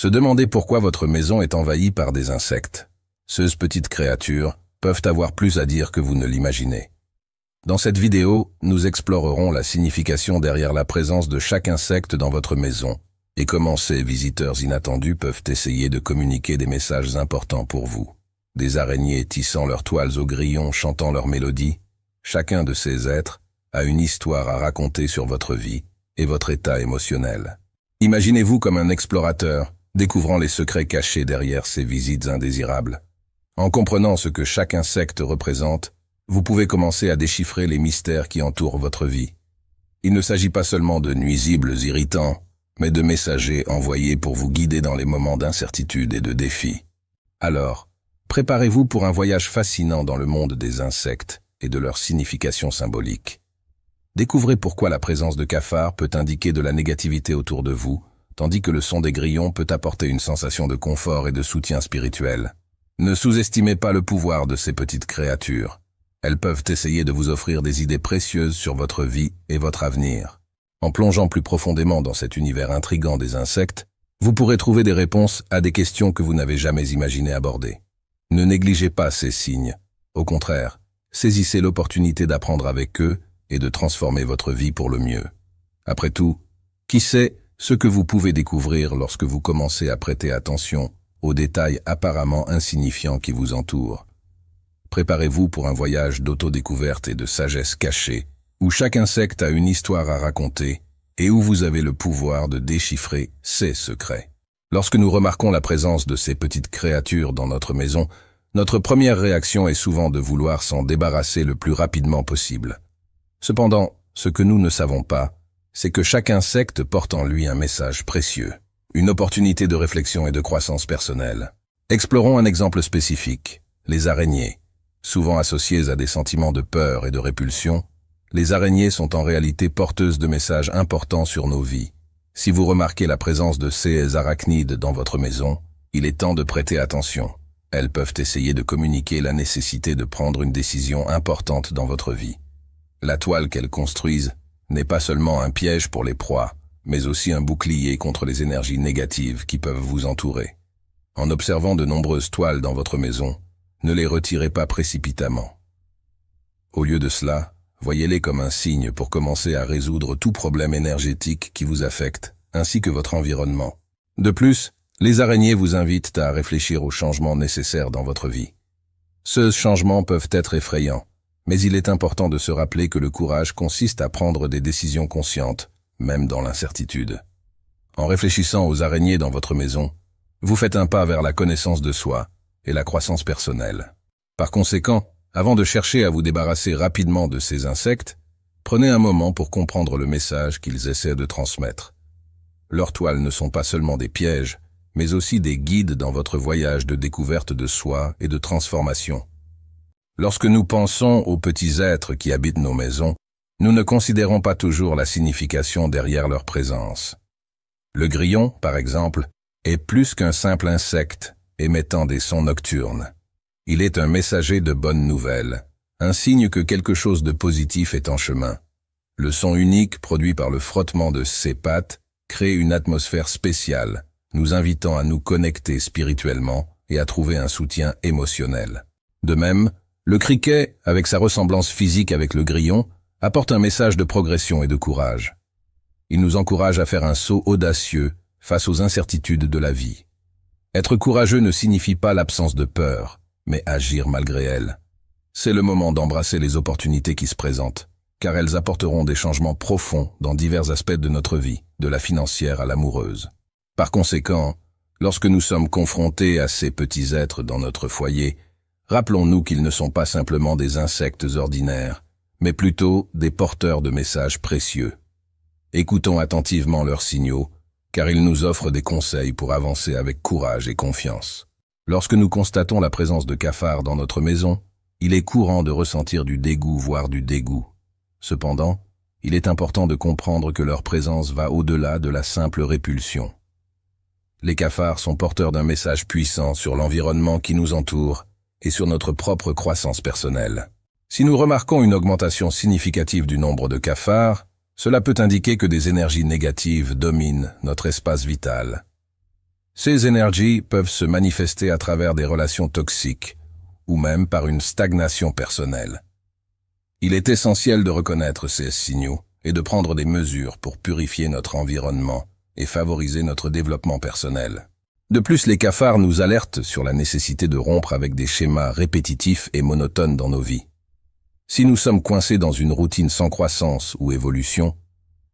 Se demander pourquoi votre maison est envahie par des insectes. Ces petites créatures peuvent avoir plus à dire que vous ne l'imaginez. Dans cette vidéo, nous explorerons la signification derrière la présence de chaque insecte dans votre maison et comment ces visiteurs inattendus peuvent essayer de communiquer des messages importants pour vous. Des araignées tissant leurs toiles aux grillons, chantant leur mélodie. Chacun de ces êtres a une histoire à raconter sur votre vie et votre état émotionnel. Imaginez-vous comme un explorateur, découvrant les secrets cachés derrière ces visites indésirables. En comprenant ce que chaque insecte représente, vous pouvez commencer à déchiffrer les mystères qui entourent votre vie. Il ne s'agit pas seulement de nuisibles irritants, mais de messagers envoyés pour vous guider dans les moments d'incertitude et de défi. Alors, préparez-vous pour un voyage fascinant dans le monde des insectes et de leur signification symbolique. Découvrez pourquoi la présence de cafards peut indiquer de la négativité autour de vous, tandis que le son des grillons peut apporter une sensation de confort et de soutien spirituel. Ne sous-estimez pas le pouvoir de ces petites créatures. Elles peuvent essayer de vous offrir des idées précieuses sur votre vie et votre avenir. En plongeant plus profondément dans cet univers intrigant des insectes, vous pourrez trouver des réponses à des questions que vous n'avez jamais imaginé aborder. Ne négligez pas ces signes. Au contraire, saisissez l'opportunité d'apprendre avec eux et de transformer votre vie pour le mieux. Après tout, qui sait ce que vous pouvez découvrir lorsque vous commencez à prêter attention aux détails apparemment insignifiants qui vous entourent. Préparez-vous pour un voyage d'autodécouverte et de sagesse cachée, où chaque insecte a une histoire à raconter et où vous avez le pouvoir de déchiffrer ses secrets. Lorsque nous remarquons la présence de ces petites créatures dans notre maison, notre première réaction est souvent de vouloir s'en débarrasser le plus rapidement possible. Cependant, ce que nous ne savons pas, c'est que chaque insecte porte en lui un message précieux, une opportunité de réflexion et de croissance personnelle. Explorons un exemple spécifique, les araignées. Souvent associées à des sentiments de peur et de répulsion, les araignées sont en réalité porteuses de messages importants sur nos vies. Si vous remarquez la présence de ces arachnides dans votre maison, il est temps de prêter attention. Elles peuvent essayer de communiquer la nécessité de prendre une décision importante dans votre vie. La toile qu'elles construisent n'est pas seulement un piège pour les proies, mais aussi un bouclier contre les énergies négatives qui peuvent vous entourer. En observant de nombreuses toiles dans votre maison, ne les retirez pas précipitamment. Au lieu de cela, voyez-les comme un signe pour commencer à résoudre tout problème énergétique qui vous affecte, ainsi que votre environnement. De plus, les araignées vous invitent à réfléchir aux changements nécessaires dans votre vie. Ces changements peuvent être effrayants, mais il est important de se rappeler que le courage consiste à prendre des décisions conscientes, même dans l'incertitude. En réfléchissant aux araignées dans votre maison, vous faites un pas vers la connaissance de soi et la croissance personnelle. Par conséquent, avant de chercher à vous débarrasser rapidement de ces insectes, prenez un moment pour comprendre le message qu'ils essaient de transmettre. Leurs toiles ne sont pas seulement des pièges, mais aussi des guides dans votre voyage de découverte de soi et de transformation. Lorsque nous pensons aux petits êtres qui habitent nos maisons, nous ne considérons pas toujours la signification derrière leur présence. Le grillon, par exemple, est plus qu'un simple insecte émettant des sons nocturnes. Il est un messager de bonnes nouvelles, un signe que quelque chose de positif est en chemin. Le son unique produit par le frottement de ses pattes crée une atmosphère spéciale, nous invitant à nous connecter spirituellement et à trouver un soutien émotionnel. De même, le criquet, avec sa ressemblance physique avec le grillon, apporte un message de progression et de courage. Il nous encourage à faire un saut audacieux face aux incertitudes de la vie. Être courageux ne signifie pas l'absence de peur, mais agir malgré elles. C'est le moment d'embrasser les opportunités qui se présentent, car elles apporteront des changements profonds dans divers aspects de notre vie, de la financière à l'amoureuse. Par conséquent, lorsque nous sommes confrontés à ces petits êtres dans notre foyer, rappelons-nous qu'ils ne sont pas simplement des insectes ordinaires, mais plutôt des porteurs de messages précieux. Écoutons attentivement leurs signaux, car ils nous offrent des conseils pour avancer avec courage et confiance. Lorsque nous constatons la présence de cafards dans notre maison, il est courant de ressentir du dégoût, voire du dégoût. Cependant, il est important de comprendre que leur présence va au-delà de la simple répulsion. Les cafards sont porteurs d'un message puissant sur l'environnement qui nous entoure et sur notre propre croissance personnelle. Si nous remarquons une augmentation significative du nombre de cafards, cela peut indiquer que des énergies négatives dominent notre espace vital. Ces énergies peuvent se manifester à travers des relations toxiques ou même par une stagnation personnelle. Il est essentiel de reconnaître ces signaux et de prendre des mesures pour purifier notre environnement et favoriser notre développement personnel. De plus, les cafards nous alertent sur la nécessité de rompre avec des schémas répétitifs et monotones dans nos vies. Si nous sommes coincés dans une routine sans croissance ou évolution,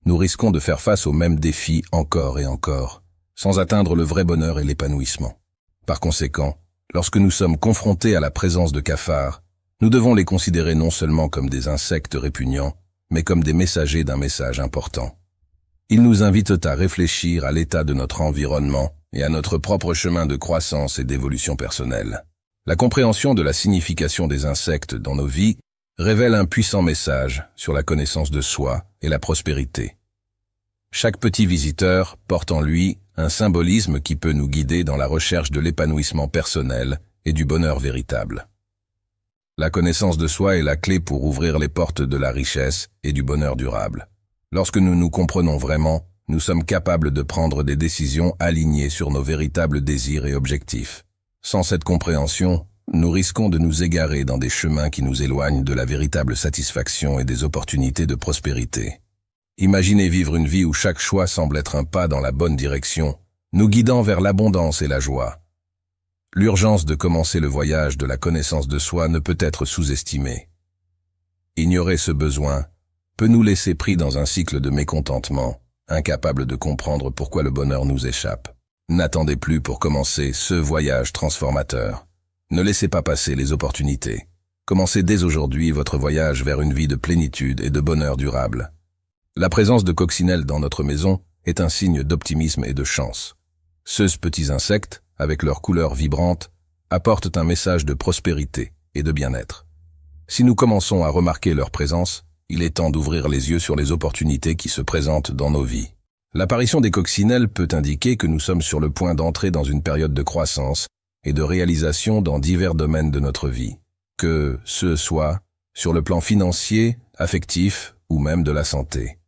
nous risquons de faire face aux mêmes défis encore et encore, sans atteindre le vrai bonheur et l'épanouissement. Par conséquent, lorsque nous sommes confrontés à la présence de cafards, nous devons les considérer non seulement comme des insectes répugnants, mais comme des messagers d'un message important. Ils nous invitent à réfléchir à l'état de notre environnement et à notre propre chemin de croissance et d'évolution personnelle. La compréhension de la signification des insectes dans nos vies révèle un puissant message sur la connaissance de soi et la prospérité. Chaque petit visiteur porte en lui un symbolisme qui peut nous guider dans la recherche de l'épanouissement personnel et du bonheur véritable. La connaissance de soi est la clé pour ouvrir les portes de la richesse et du bonheur durable. Lorsque nous nous comprenons vraiment, nous sommes capables de prendre des décisions alignées sur nos véritables désirs et objectifs. Sans cette compréhension, nous risquons de nous égarer dans des chemins qui nous éloignent de la véritable satisfaction et des opportunités de prospérité. Imaginez vivre une vie où chaque choix semble être un pas dans la bonne direction, nous guidant vers l'abondance et la joie. L'urgence de commencer le voyage de la connaissance de soi ne peut être sous-estimée. Ignorer ce besoin peut nous laisser pris dans un cycle de mécontentement, incapables de comprendre pourquoi le bonheur nous échappe. N'attendez plus pour commencer ce voyage transformateur. Ne laissez pas passer les opportunités. Commencez dès aujourd'hui votre voyage vers une vie de plénitude et de bonheur durable. La présence de coccinelles dans notre maison est un signe d'optimisme et de chance. Ces petits insectes, avec leurs couleurs vibrantes, apportent un message de prospérité et de bien-être. Si nous commençons à remarquer leur présence, il est temps d'ouvrir les yeux sur les opportunités qui se présentent dans nos vies. L'apparition des coccinelles peut indiquer que nous sommes sur le point d'entrer dans une période de croissance et de réalisation dans divers domaines de notre vie, que ce soit sur le plan financier, affectif ou même de la santé.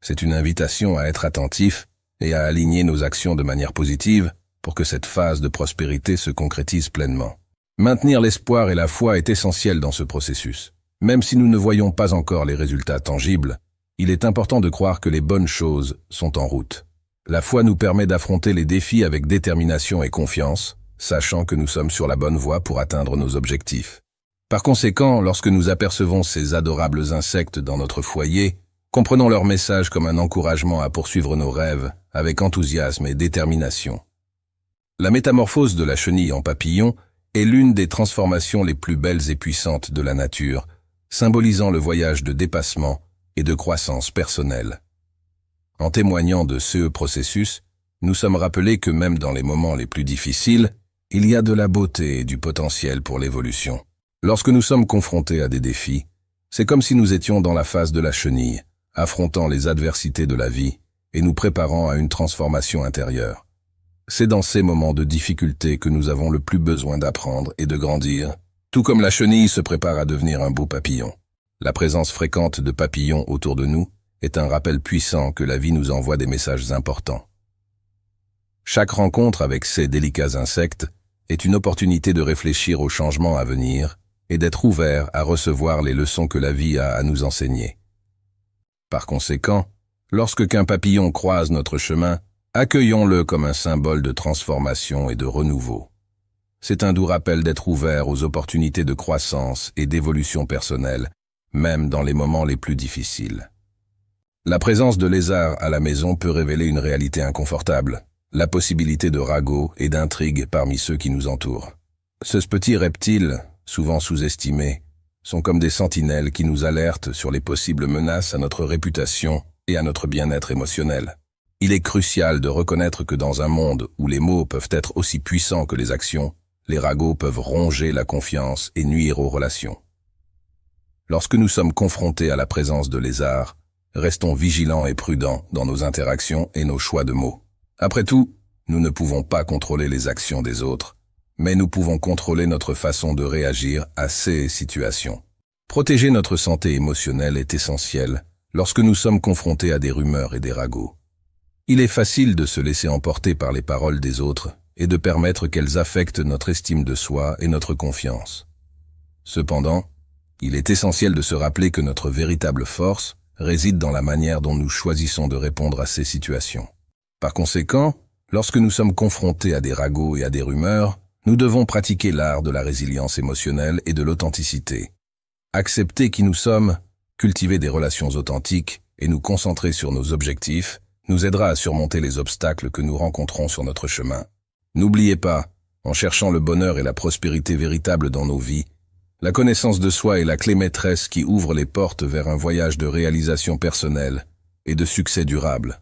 C'est une invitation à être attentif et à aligner nos actions de manière positive pour que cette phase de prospérité se concrétise pleinement. Maintenir l'espoir et la foi est essentiel dans ce processus. Même si nous ne voyons pas encore les résultats tangibles, il est important de croire que les bonnes choses sont en route. La foi nous permet d'affronter les défis avec détermination et confiance, sachant que nous sommes sur la bonne voie pour atteindre nos objectifs. Par conséquent, lorsque nous apercevons ces adorables insectes dans notre foyer, comprenons leur message comme un encouragement à poursuivre nos rêves avec enthousiasme et détermination. La métamorphose de la chenille en papillon est l'une des transformations les plus belles et puissantes de la nature, symbolisant le voyage de dépassement et de croissance personnelle. En témoignant de ce processus, nous sommes rappelés que même dans les moments les plus difficiles, il y a de la beauté et du potentiel pour l'évolution. Lorsque nous sommes confrontés à des défis, c'est comme si nous étions dans la phase de la chenille, affrontant les adversités de la vie et nous préparant à une transformation intérieure. C'est dans ces moments de difficulté que nous avons le plus besoin d'apprendre et de grandir, tout comme la chenille se prépare à devenir un beau papillon. La présence fréquente de papillons autour de nous est un rappel puissant que la vie nous envoie des messages importants. Chaque rencontre avec ces délicats insectes est une opportunité de réfléchir aux changements à venir et d'être ouvert à recevoir les leçons que la vie a à nous enseigner. Par conséquent, lorsque qu'un papillon croise notre chemin, accueillons-le comme un symbole de transformation et de renouveau. C'est un doux rappel d'être ouvert aux opportunités de croissance et d'évolution personnelle, même dans les moments les plus difficiles. La présence de lézards à la maison peut révéler une réalité inconfortable, la possibilité de ragots et d'intrigues parmi ceux qui nous entourent. Ces petits reptiles, souvent sous-estimés, sont comme des sentinelles qui nous alertent sur les possibles menaces à notre réputation et à notre bien-être émotionnel. Il est crucial de reconnaître que dans un monde où les mots peuvent être aussi puissants que les actions, les ragots peuvent ronger la confiance et nuire aux relations. Lorsque nous sommes confrontés à la présence de lézards, restons vigilants et prudents dans nos interactions et nos choix de mots. Après tout, nous ne pouvons pas contrôler les actions des autres, mais nous pouvons contrôler notre façon de réagir à ces situations. Protéger notre santé émotionnelle est essentiel lorsque nous sommes confrontés à des rumeurs et des ragots. Il est facile de se laisser emporter par les paroles des autres et de permettre qu'elles affectent notre estime de soi et notre confiance. Cependant, il est essentiel de se rappeler que notre véritable force réside dans la manière dont nous choisissons de répondre à ces situations. Par conséquent, lorsque nous sommes confrontés à des ragots et à des rumeurs, nous devons pratiquer l'art de la résilience émotionnelle et de l'authenticité. Accepter qui nous sommes, cultiver des relations authentiques et nous concentrer sur nos objectifs nous aidera à surmonter les obstacles que nous rencontrons sur notre chemin. N'oubliez pas, en cherchant le bonheur et la prospérité véritable dans nos vies, la connaissance de soi est la clé maîtresse qui ouvre les portes vers un voyage de réalisation personnelle et de succès durable.